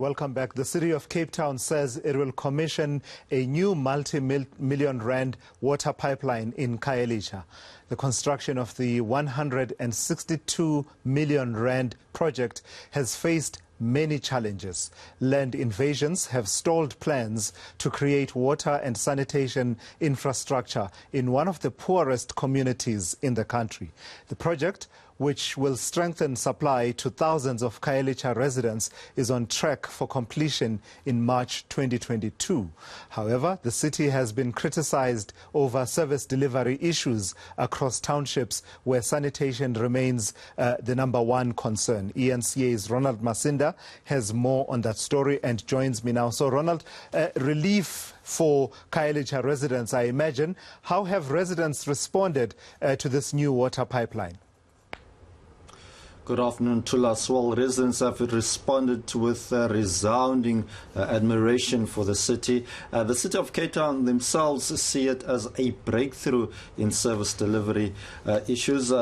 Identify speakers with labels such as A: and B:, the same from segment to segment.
A: Welcome back. The City of Cape Town says it will commission a new multi-million rand water pipeline in Khayelitsha. The construction of the 162 million rand project has faced many challenges. Land invasions have stalled plans to create water and sanitation infrastructure in one of the poorest communities in the country. The project, which will strengthen supply to thousands of Khayelitsha residents, is on track for completion in March 2022. However, the city has been criticized over service delivery issues across townships where sanitation remains the #1 concern. eNCA's Ronald Masinda has more on that story and joins me now. So, Ronald, relief for Khayelitsha residents, I imagine. How have residents responded to this new water pipeline?
B: Good afternoon, Tulas. Well, residents have responded with resounding admiration for the city. The City of Cape Town themselves see it as a breakthrough in service delivery issues.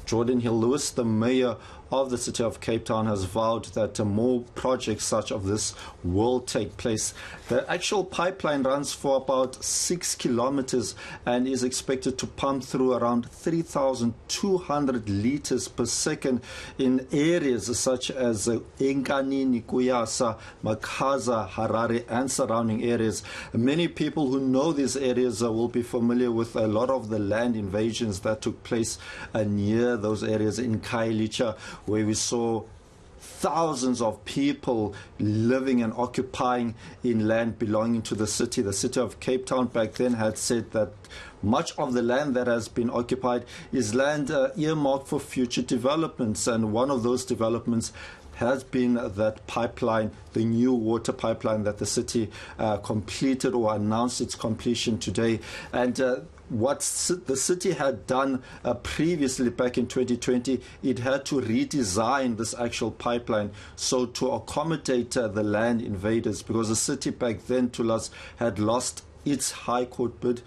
B: Jordan Hill-Lewis, the mayor of the City of Cape Town, has vowed that more projects such as this will take place. The actual pipeline runs for about 6 kilometers and is expected to pump through around 3,200 liters per second in areas such as eNCA, Kuyasa, Makaza, Harare and surrounding areas. Many people who know these areas will be familiar with a lot of the land invasions that took place near those areas in Khayelitsha, where we saw thousands of people living and occupying in land belonging to the city. The City of Cape Town back then had said that much of the land that has been occupied is land earmarked for future developments, and one of those developments has been that pipeline, the new water pipeline that the city completed or announced its completion today. And what the city had done previously back in 2020, it had to redesign this actual pipeline so to accommodate the land invaders, because the city back then, Tulas, had lost its High Court bid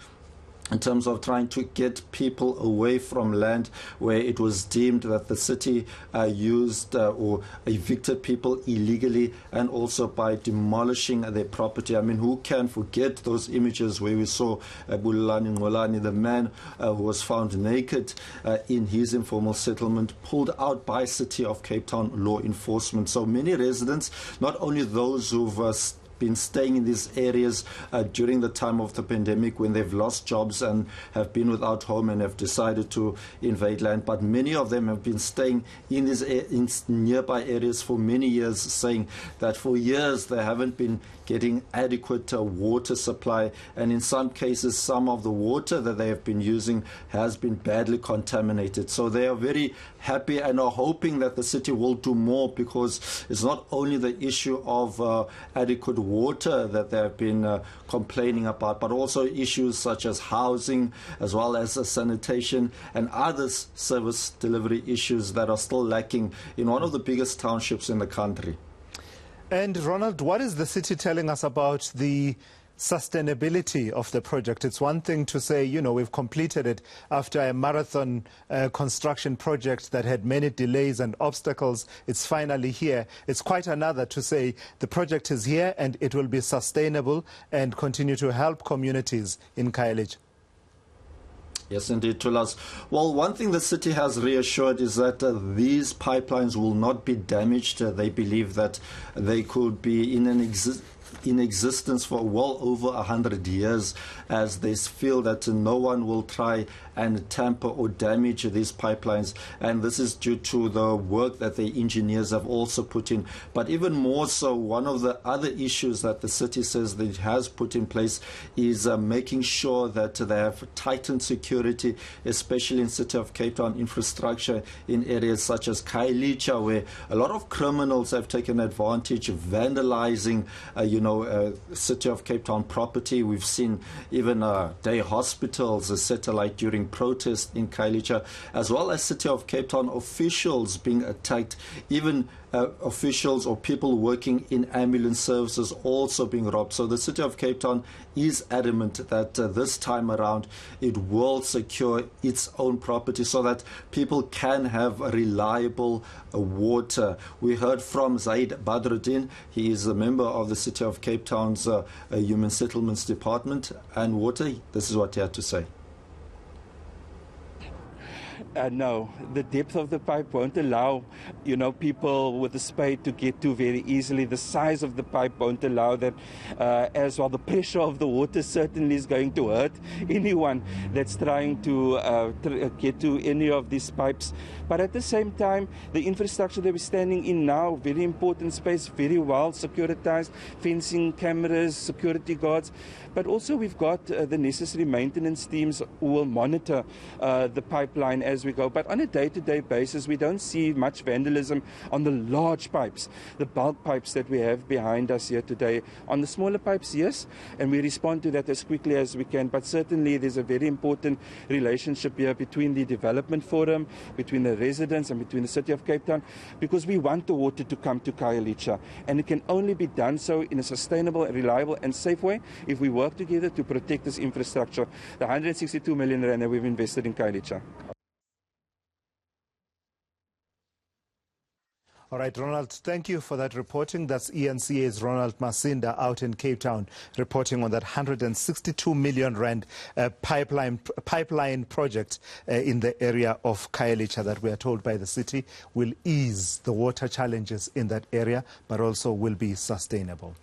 B: in terms of trying to get people away from land where it was deemed that the city used or evicted people illegally, and also by demolishing their property. I mean, who can forget those images where we saw Bulelani Ngolani, the man who was found naked in his informal settlement, pulled out by City of Cape Town law enforcement. So many residents, not only those who've been staying in these areas during the time of the pandemic when they've lost jobs and have been without home and have decided to invade land, but many of them have been staying in these nearby areas for many years, saying that for years they haven't been getting adequate water supply, and in some cases some of the water that they have been using has been badly contaminated. So they are very happy and are hoping that the city will do more, because it's not only the issue of adequate water that they have been complaining about, but also issues such as housing, as well as sanitation and other service delivery issues that are still lacking in one of the biggest townships in the country.
A: And Ronald, what is the city telling us about the sustainability of the project? It's one thing to say, you know, we've completed it after a marathon construction project that had many delays and obstacles. It's finally here. It's quite another to say the project is here and it will be sustainable and continue to help communities in Khayelitsha.
B: Yes, indeed, Tulas. Well, one thing the city has reassured is that these pipelines will not be damaged. They believe that they could be in existence for well over 100 years, as they feel that no one will try and tamper or damage these pipelines, and this is due to the work that the engineers have also put in. But even more so, one of the other issues that the city says that it has put in place is making sure that they have tightened security, especially in City of Cape Town infrastructure in areas such as Khayelitsha, where a lot of criminals have taken advantage of vandalizing City of Cape Town property. We've seen even day hospitals, a satellite during during protest in Khayelitsha, as well as City of Cape Town officials being attacked, even officials or people working in ambulance services also being robbed. So the City of Cape Town is adamant that this time around it will secure its own property so that people can have reliable water. We heard from Zaid Badruddin. He is a member of the City of Cape Town's Human Settlements Department and Water. This is what he had to say.
C: No, the depth of the pipe won't allow, people with a spade to get to very easily. The size of the pipe won't allow that as well. The pressure of the water certainly is going to hurt anyone that's trying to get to any of these pipes. But at the same time, the infrastructure that we're standing in now, very important space, very well securitized, fencing, cameras, security guards. But also we've got the necessary maintenance teams who will monitor the pipeline as we go. But on a day-to-day basis, we don't see much vandalism on the large pipes, the bulk pipes that we have behind us here today. On the smaller pipes, yes, and we respond to that as quickly as we can. But certainly there's a very important relationship here between the development forum, between the residents and between the City of Cape Town, because we want the water to come to Khayelitsha. And it can only be done so in a sustainable, reliable and safe way if we work together to protect this infrastructure, the 162 million rand that we've invested in Khayelitsha.
A: All right, Ronald, thank you for that reporting. That's eNCA's Ronald Masinda out in Cape Town reporting on that 162 million rand pipeline project in the area of Khayelitsha that we are told by the city will ease the water challenges in that area, but also will be sustainable.